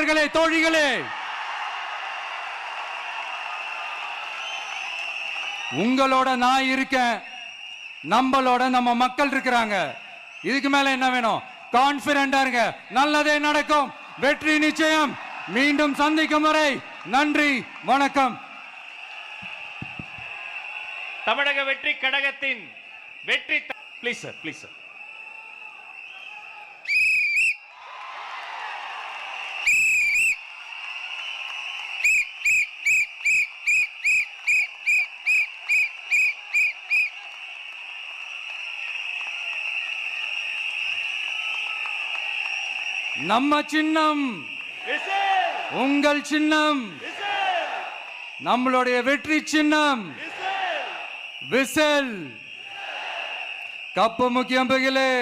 தோழர்களே, தோழிகளே, உங்களோட நான் இருக்கேன், நம்மளோட நம்ம மக்கள் இருக்கிறாங்க. இதுக்கு மேல என்ன வேணும்? கான்பிடண்டா இருங்க, நல்லதே நடக்கும், வெற்றி நிச்சயம். மீண்டும் சந்திக்கும் வரை நன்றி, வணக்கம். தமிழக வெற்றி கழகத்தின் வெற்றி. Please sir, please sir. நம்ம சின்னம், உங்கள் சின்னம், நம்மளுடைய வெற்றி சின்னம் விசில். கப்பு முக்கியம் பகிலே.